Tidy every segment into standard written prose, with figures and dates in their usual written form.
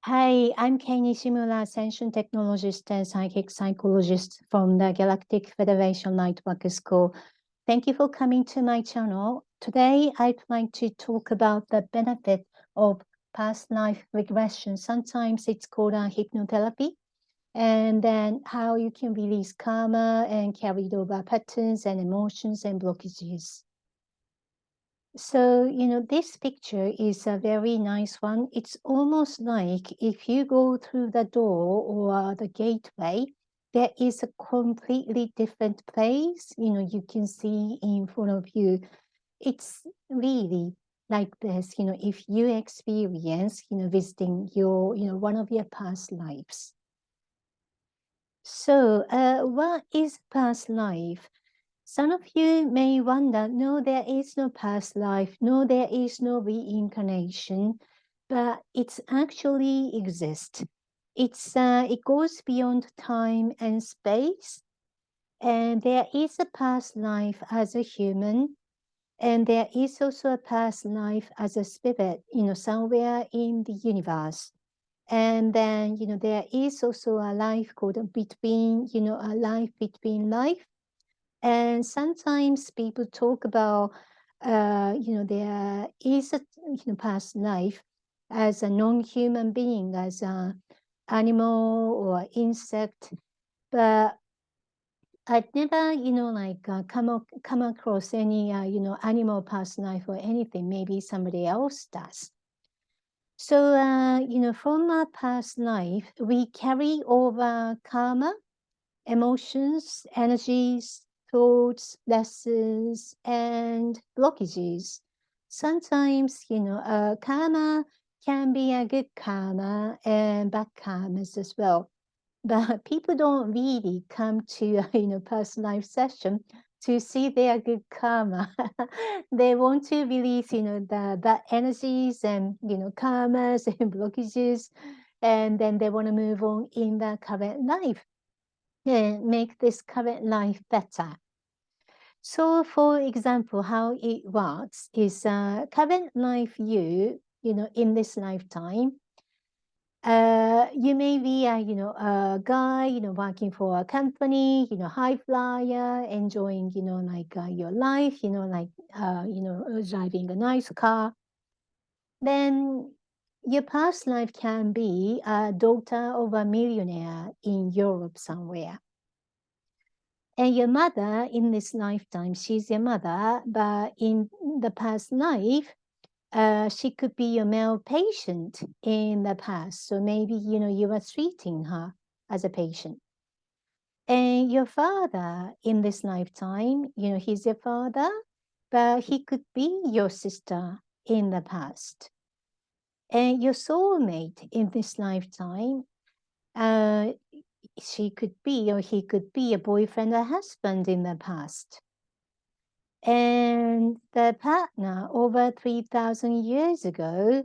Hi, I'm Kei Nishimura, Ascension Technologist and Psychic Psychologist from the Galactic Federation Lightwork School. Thank you for coming to my channel. Today, I'd like to talk about the benefit of past life regression. Sometimes it's called hypnotherapy, and then how you can release karma and carried over patterns and emotions and blockages. So, this picture is a very nice one. It's almost like if you go through the door or the gateway, there is a completely different place, you can see in front of you. It's really like this, if you experience, visiting your, one of your past lives. So, what is past life? Some of you may wonder, no, there is no past life, no, there is no reincarnation, but it's actually exists. It goes beyond time and space, and there is a past life as a human, and there is also a past life as a spirit, somewhere in the universe. And then, there is also a life called between, a life between life. And sometimes people talk about, there is a past life as a non-human being, as an animal or insect, but I've never, come across any, animal past life or anything. Maybe somebody else does. So, from our past life, we carry over karma, emotions, energies, thoughts, lessons, and blockages. Sometimes, karma can be a good karma and bad karmas as well. But people don't really come to, past life session to see their good karma. They want to release, the bad energies and, karmas and blockages, and then they want to move on in the current life. Make this current life better. So, for example, how it works is current life in this lifetime, you may be a guy, working for a company, high flyer, enjoying, your life, driving a nice car. Then your past life can be a daughter of a millionaire in Europe somewhere. And your mother in this lifetime, she's your mother, but in the past life, she could be your male patient in the past. So maybe, you were treating her as a patient. And your father in this lifetime, he's your father, but he could be your sister in the past. And your soulmate in this lifetime, she could be or he could be a boyfriend or husband in the past. And the partner over 3,000 years ago,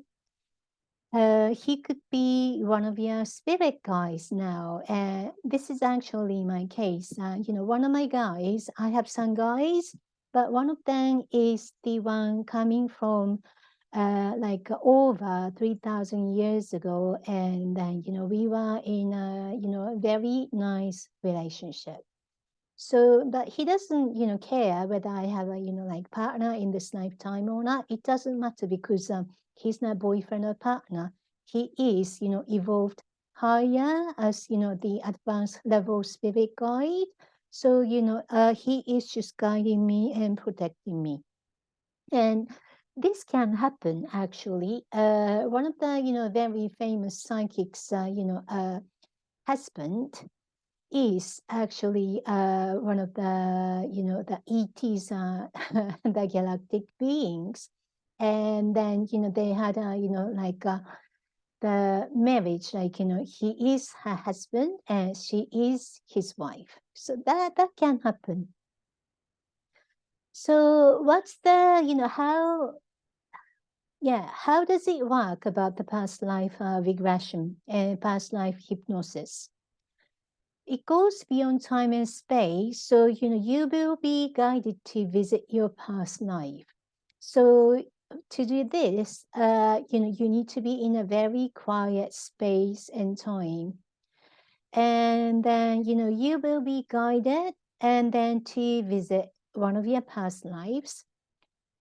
he could be one of your spirit guides now. And this is actually my case. One of my guides, I have some guides, but one of them is the one coming from like over 3,000 years ago. And then, we were in a very nice relationship. So, but he doesn't, care whether I have a, partner in this lifetime or not. It doesn't matter because he's not boyfriend or partner. He is, evolved higher as, the advanced level spirit guide. So, he is just guiding me and protecting me. And this can happen actually. One of the, very famous psychics, husband is actually one of the, the ETs, the galactic beings. And then, they had, the marriage, he is her husband and she is his wife. So that can happen. So what's the, how does it work about the past life regression and past life hypnosis? It goes beyond time and space, so you will be guided to visit your past life. So to do this, you need to be in a very quiet space and time. And then, you will be guided and then to visit one of your past lives.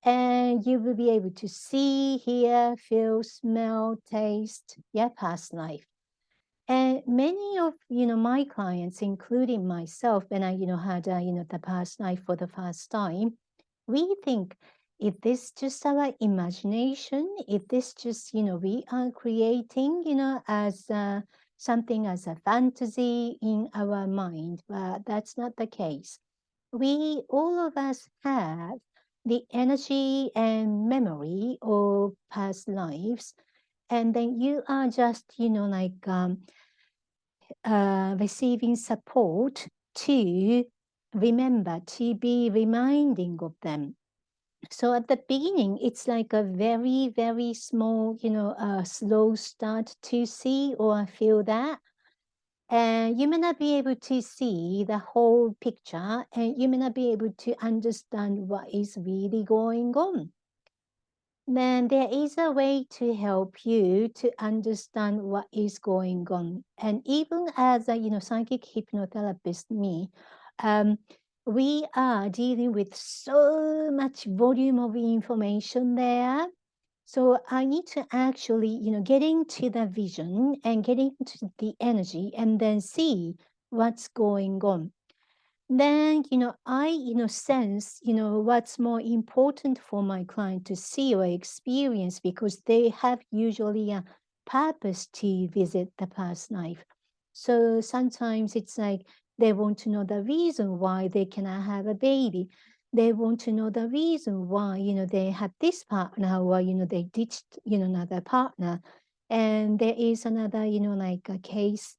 And you will be able to see, hear, feel, smell, taste your past life. And many of, my clients, including myself, when I, had, the past life for the first time, we think, if this just our imagination, if this just, we are creating, as something as a fantasy in our mind, but that's not the case. We, all of us have the energy and memory of past lives. And then you are just, receiving support to remember, to be reminding of them. So at the beginning, it's like a very, very small, slow start to see or feel that. And you may not be able to see the whole picture, and you may not be able to understand what is really going on. Then there is a way to help you to understand what is going on. And even as a psychic hypnotherapist, me, um, we are dealing with so much volume of information there. So I need to actually, get into the vision and get into the energy and then see what's going on. Then, I, sense, what's more important for my client to see or experience, because they have usually a purpose to visit the past life. So sometimes it's like they want to know the reason why they cannot have a baby. They want to know the reason why, they have this partner, or, they ditched, another partner. And there is another, like a case,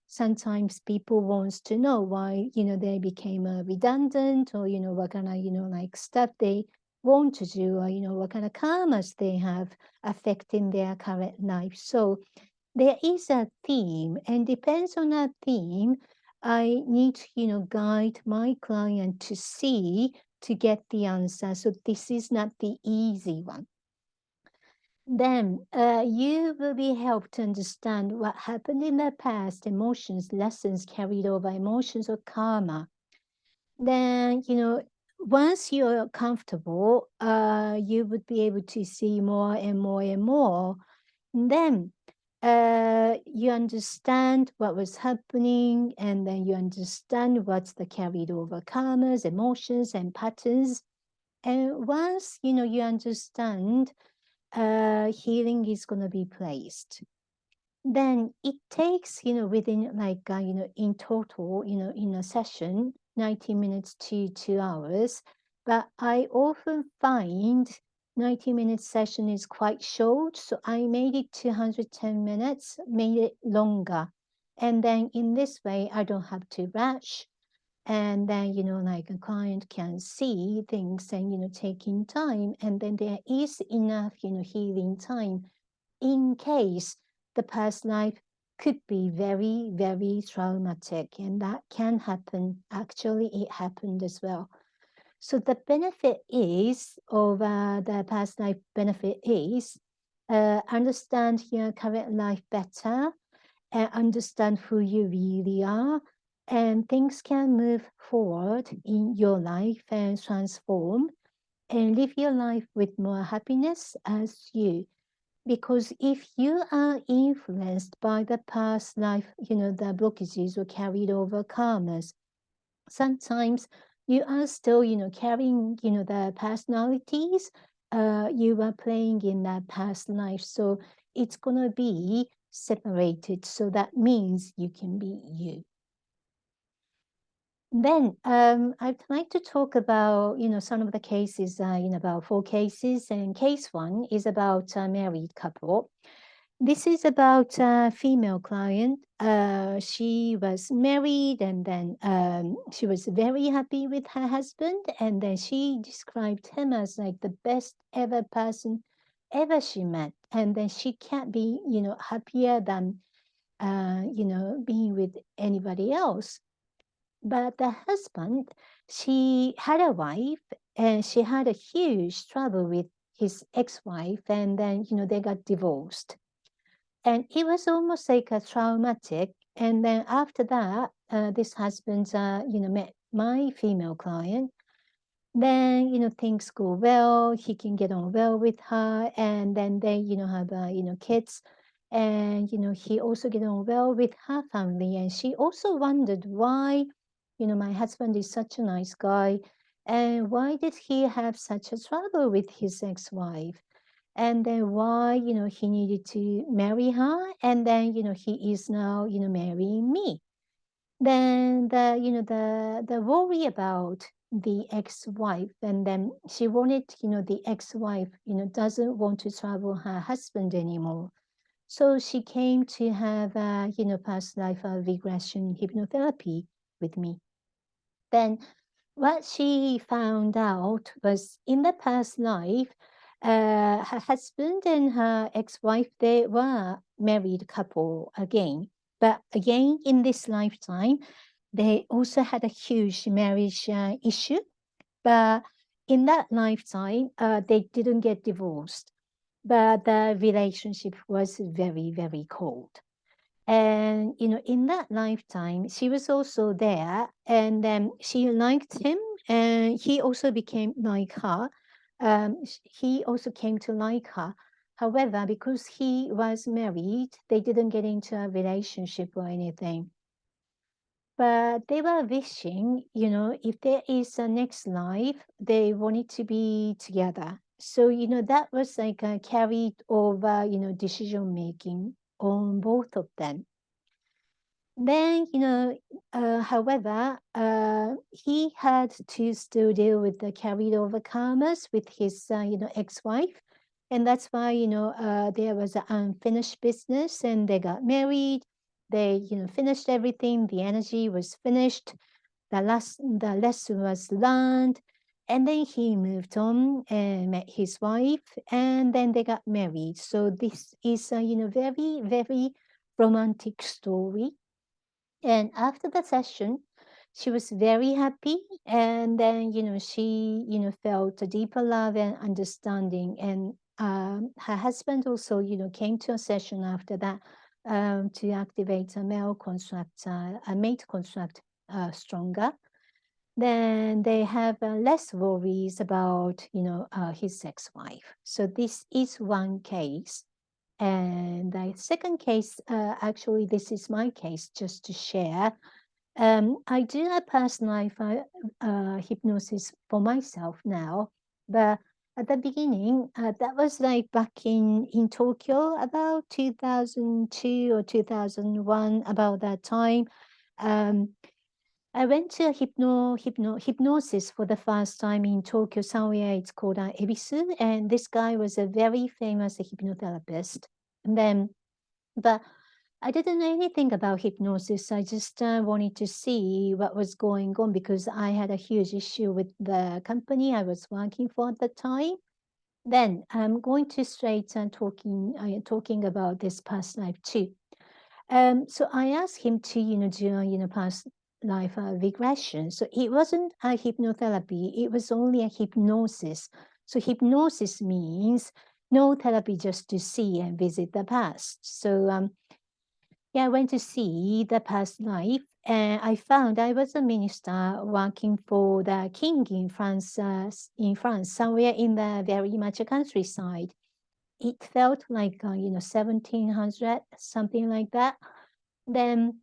sometimes people wants to know why, they became redundant, or, what kind of, like stuff they want to do, or, what kind of karmas they have affecting their current life. So there is a theme, and depends on that theme, I need to, guide my client to see, to get the answer. So this is not the easy one. Then you will be helped to understand what happened in the past, emotions, lessons carried over, emotions or karma. Then, once you're comfortable, you would be able to see more and more and more. And then you understand what was happening, and then you understand what's the carried over karmas, emotions, and patterns. And once, you understand, healing is going to be placed. Then it takes, within like, in total, in a session, 90 minutes to 2 hours. But I often find 90-minute session is quite short. So I made it 210 minutes, made it longer. And then in this way, I don't have to rush. And then, like a client can see things and, taking time. And then there is enough, healing time in case the past life could be very, very traumatic. And that can happen. Actually, it happened as well. So the benefit is of the past life benefit is understand your current life better, and understand who you really are, and things can move forward in your life and transform and live your life with more happiness as you. Because if you are influenced by the past life, the blockages or carried over karmas, sometimes you are still, carrying, the personalities you are playing in that past life. So it's going to be separated. So that means you can be you. Then I'd like to talk about, some of the cases, about 4 cases. And case 1 is about a married couple. This is about a female client. She was married, and then she was very happy with her husband. And then she described him as like the best ever person ever she met. And then she can't be, happier than, being with anybody else. But the husband, she had a wife, and she had a huge trouble with his ex-wife, and then, they got divorced. And it was almost like a traumatic. And then after that, this husband, met my female client. Then, things go well. He can get on well with her, and then they, have, kids. And, he also get on well with her family. And she also wondered why, my husband is such a nice guy, and why did he have such a trouble with his ex-wife? And then why, he needed to marry her, and then, he is now, marrying me. Then the worry about the ex-wife, and then she wanted, the ex-wife, doesn't want to trouble her husband anymore. So she came to have, past life regression hypnotherapy with me. Then what she found out was in the past life, her husband and her ex-wife, they were married couple again. But again, in this lifetime, they also had a huge marriage issue. But in that lifetime, they didn't get divorced. But the relationship was very, very cold. And, in that lifetime, she was also there, and she liked him, and he also became like her. He also came to like her. However, because he was married, they didn't get into a relationship or anything. But they were wishing, if there is a next life, they wanted to be together. So, that was like a carried over, decision making on both of them. Then, however, he had to still deal with the carried over karmas with his, ex-wife. And that's why, there was an unfinished business, and they got married. They, finished everything. The energy was finished. The lesson was learned. And then he moved on and met his wife, and then they got married. So this is a, very, very romantic story. And after the session, she was very happy. And then, she, felt a deeper love and understanding. And her husband also, came to a session after that to activate a male construct, a mate construct stronger. Then they have less worries about, his ex-wife. So this is one case. And the second case, actually, this is my case, just to share. I do a past life hypnosis for myself now, but at the beginning, that was like back in Tokyo, about 2002 or 2001, about that time. Um, I went to hypnosis for the first time in Tokyo, somewhere it's called Ebisu, and this guy was a very famous hypnotherapist. And then, but I didn't know anything about hypnosis. I just wanted to see what was going on because I had a huge issue with the company I was working for at the time. Then I'm going to straight and talking about this past life too. So I asked him to, do past life regression. So it wasn't a hypnotherapy; it was only a hypnosis. So hypnosis means no therapy, just to see and visit the past. So yeah, I went to see the past life, and I found I was a minister working for the king in France, somewhere in the very much countryside. It felt like 1700, something like that. Then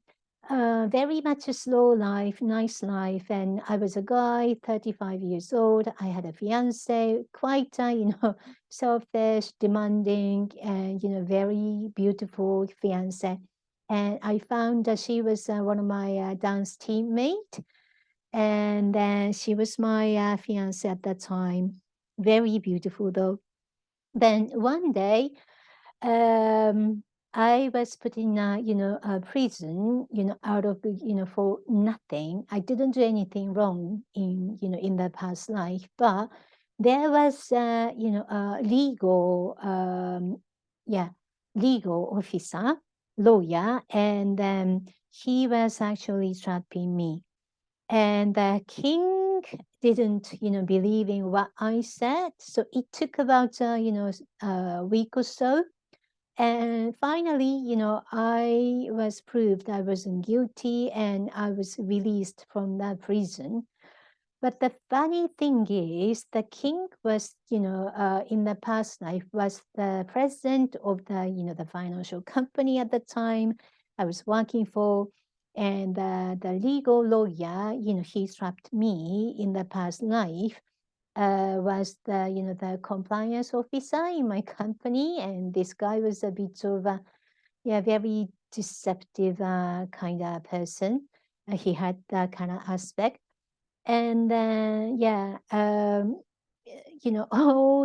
very much a slow life, nice life. And I was a guy, 35 years old. I had a fiance, quite, selfish, demanding, and, very beautiful fiance. And I found that she was one of my dance teammate. And then she was my fiance at that time. Very beautiful, though. Then one day, um, I was put in a prison, out of, for nothing. I didn't do anything wrong in the past life, but there was, a yeah, legal officer, lawyer, and he was actually trapping me. And the king didn't, believe in what I said. So it took about, a week or so. And finally, I was proved I wasn't guilty and I was released from that prison. But the funny thing is, the king was, in the past life, was the president of the financial company at the time I was working for. And the legal lawyer, he trapped me in the past life, was the compliance officer in my company. And this guy was a bit of a, yeah, very deceptive kind of person. He had that kind of aspect. And then, yeah, all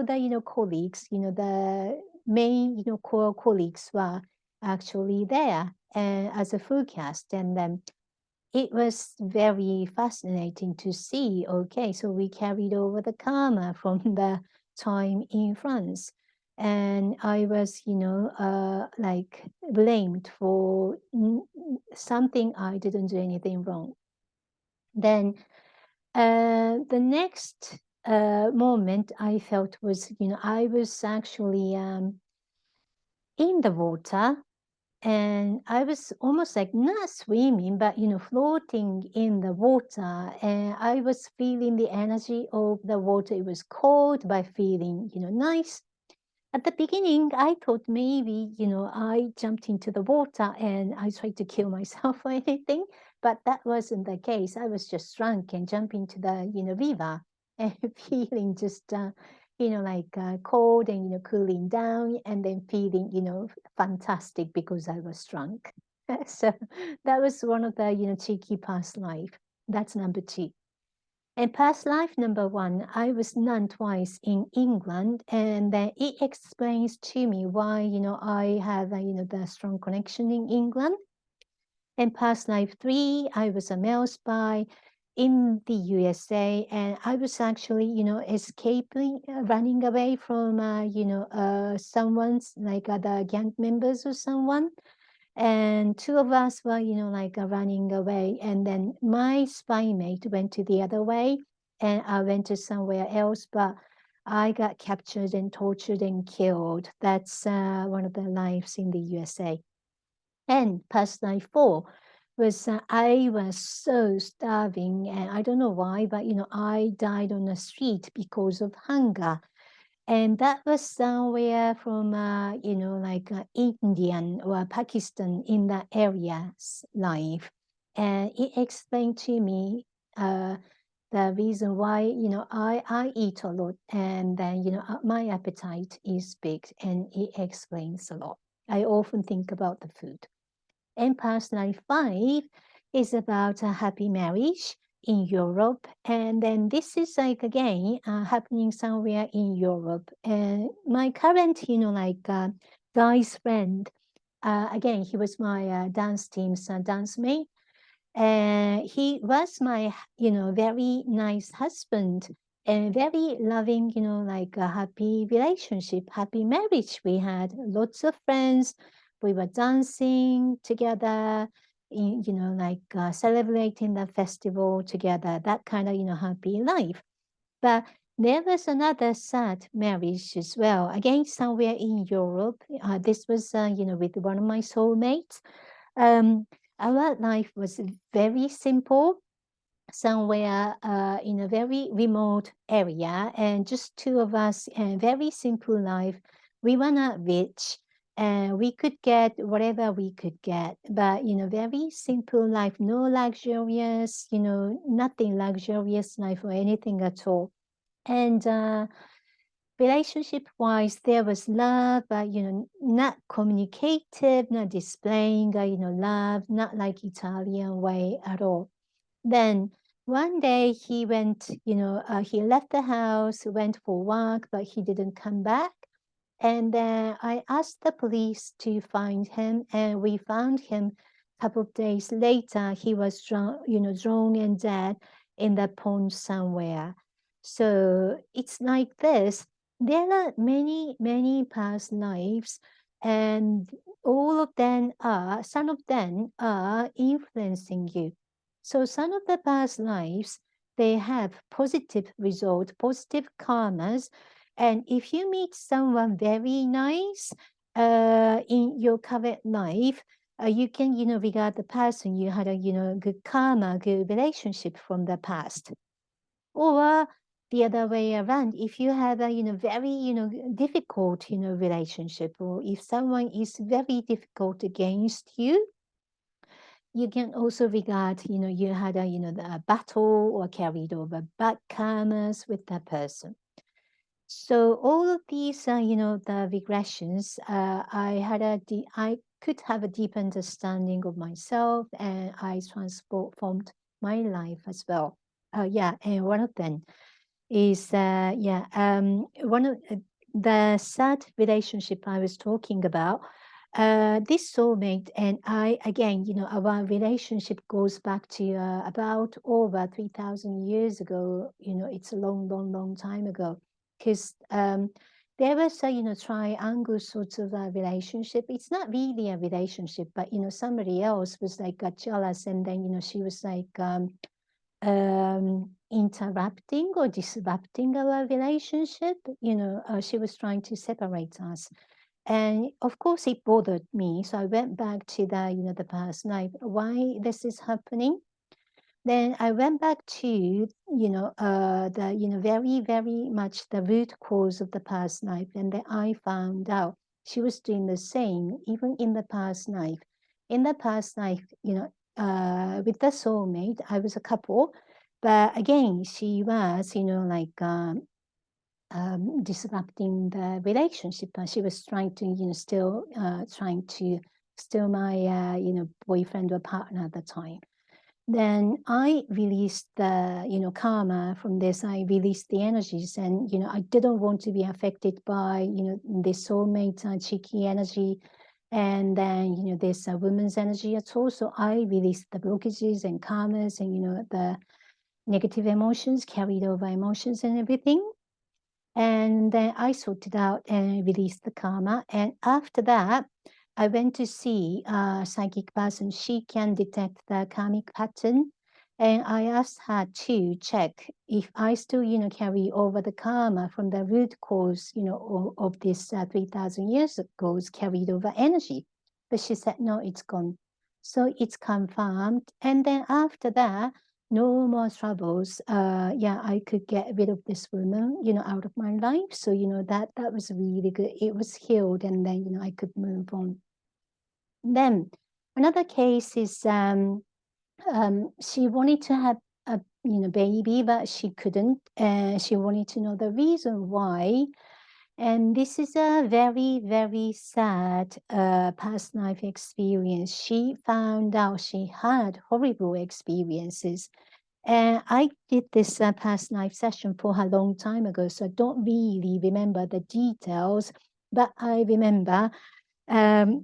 the, colleagues, the main, core colleagues were actually there as a forecast. And then it was very fascinating to see. Okay, so we carried over the karma from the time in France. And I was, like blamed for something I didn't do anything wrong. Then the next moment I felt was, I was actually in the water, and I was almost like not swimming, but, floating in the water. And I was feeling the energy of the water. It was cold, but feeling, nice. At the beginning, I thought maybe, I jumped into the water and I tried to kill myself or anything, but that wasn't the case. I was just drunk and jumped into the, river and feeling just, like cold and, cooling down, and then feeling, fantastic because I was drunk. So that was one of the, cheeky past life. That's number two. And past life number one, I was nun twice in England, and then it explains to me why, I have, the strong connection in England. And past life three, I was a male spy in the USA, and I was actually, escaping, running away from, someone's, like other gang members or someone. And two of us were, like running away. And then my spy mate went to the other way, and I went to somewhere else, but I got captured and tortured and killed. That's one of the lives in the USA. And past life four was I was so starving, and I don't know why, but I died on the street because of hunger. And that was somewhere from, like Indian or Pakistan in that area's life. And it explained to me the reason why, I eat a lot, and then, my appetite is big, and it explains a lot. I often think about the food. And past life five is about a happy marriage in Europe. And then this is like, again, happening somewhere in Europe. And my current, like guy's friend, again, he was my dance team's dance mate. And he was my, very nice husband, and very loving, like a happy relationship, happy marriage. We had lots of friends. We were dancing together, like celebrating the festival together, that kind of, happy life. But there was another sad marriage as well, again, somewhere in Europe. This was, with one of my soulmates. Um, our life was very simple, somewhere in a very remote area, and just two of us, and very simple life. We were not rich, and we could get whatever we could get, but, very simple life, no luxurious, nothing luxurious life or anything at all. And relationship wise, there was love, but, not communicative, not displaying, love, not like Italian way at all. Then one day he went, he left the house, went for work, but he didn't come back. And then I asked the police to find him, and we found him. A couple of days later, he was drowned and dead in the pond somewhere. So it's like this. There are many, many past lives, and some of them are influencing you. So some of the past lives they have positive result, positive karmas. And if you meet someone very nice in your current life, you can, regard the person you had a, good karma, good relationship from the past. Or the other way around, if you have a, very, difficult, relationship, or if someone is very difficult against you can also regard, you had a, a battle or carried over bad karmas with that person. So all of these, the regressions, I could have a deep understanding of myself, and I transformed my life as well. Yeah, and one of them is, one of the sad relationship I was talking about. This soulmate and I, again, our relationship goes back to about over 3,000 years ago. It's a long, long, long time ago. Because there was a, triangle sort of a relationship. It's not really a relationship, but, somebody else was like got jealous, and then, she was like, interrupting or disrupting our relationship. She was trying to separate us. And of course, it bothered me. So I went back to the, the past life, why this is happening. Then I went back to, the, very, very much the root cause of the past life. And then I found out she was doing the same, even in the past life. In the past life, with the soulmate, I was a couple. But again, she was, like disrupting the relationship. She was trying to, still trying to steal my, boyfriend or partner at the time. Then I released the, karma from this. I released the energies, and, I didn't want to be affected by, the soulmate cheeky energy, and then, this woman's energy at all. So I released the blockages and karmas and, the negative emotions, carried over emotions and everything. And then I sorted out and released the karma. And after that, I went to see a psychic person. She can detect the karmic pattern. And I asked her to check if I still, carry over the karma from the root cause, of this 3,000 years ago's carried over energy. But she said, no, it's gone. So it's confirmed. And then after that, no more troubles. I could get rid of this woman, out of my life. So, that was really good. It was healed, and then, I could move on. Then another case is she wanted to have a, baby, but she couldn't. She wanted to know the reason why. And this is a very, very sad past life experience. She found out she had horrible experiences. And I did this past life session for her a long time ago, so I don't really remember the details, but I remember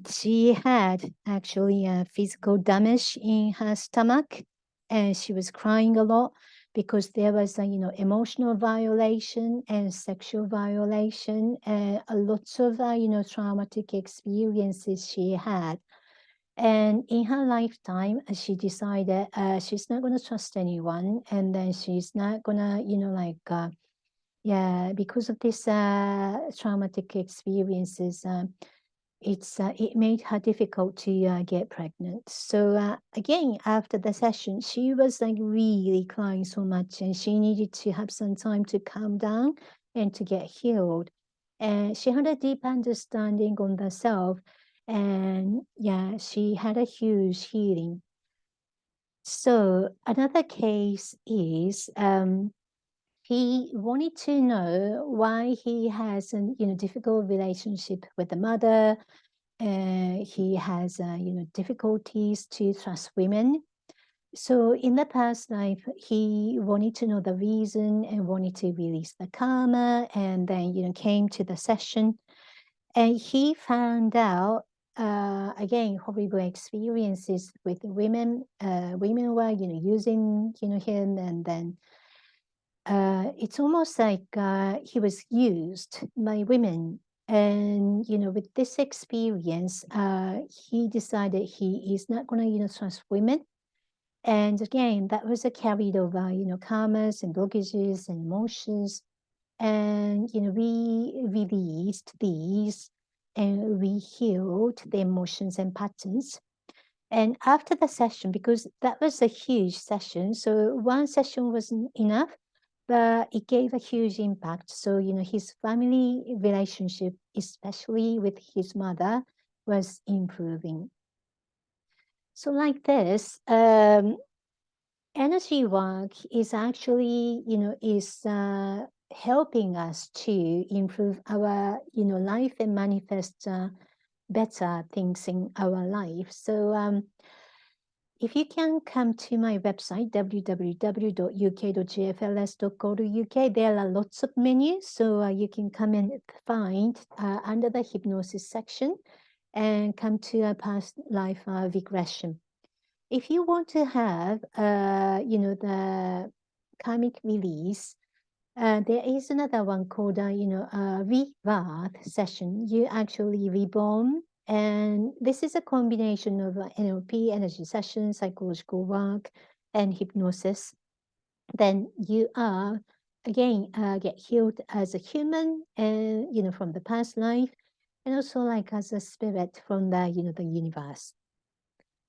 she had actually a physical damage in her stomach, and she was crying a lot because there was a, emotional violation and sexual violation, and a lot of, traumatic experiences she had. And in her lifetime, she decided she's not going to trust anyone, and then she's not going to, because of this traumatic experiences, it made her difficult to get pregnant. So again, after the session, she was like really crying so much, and she needed to have some time to calm down and to get healed. And she had a deep understanding on the self, and she had a huge healing. So another case is he wanted to know why he has a difficult relationship with the mother. He has difficulties to trust women. So in the past life, he wanted to know the reason and wanted to release the karma, and then came to the session, and he found out again horrible experiences with women. Women were using him, and then it's almost like he was used by women. And with this experience, he decided he is not going to trust women, And again, that was a carried over, karmas and blockages and emotions. And, we released these and we healed the emotions and patterns. And after the session, because that was a huge session, so one session wasn't enough, but it gave a huge impact. So, his family relationship, especially with his mother, was improving. So, like this, energy work is actually, is helping us to improve our, life and manifest better things in our life. So, if you can come to my website, www.uk.gfls.co.uk, there are lots of menus. So you can come and find under the hypnosis section and come to a past life regression. If you want to have, the karmic release, there is another one called, rebirth session. You actually reborn. And this is a combination of NLP, energy session, psychological work, and hypnosis. Then you are, again, get healed as a human and, from the past life, and also like as a spirit from the, the universe.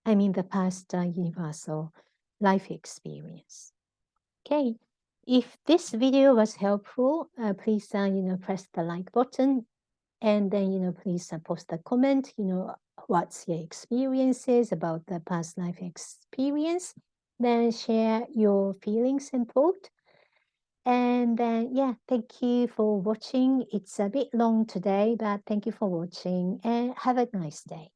I mean, the past universal life experience. Okay. If this video was helpful, please, press the like button, and then, please post a comment, what's your experiences about the past life experience. Then share your feelings and thought. And then, yeah, thank you for watching. It's a bit long today, but thank you for watching and have a nice day.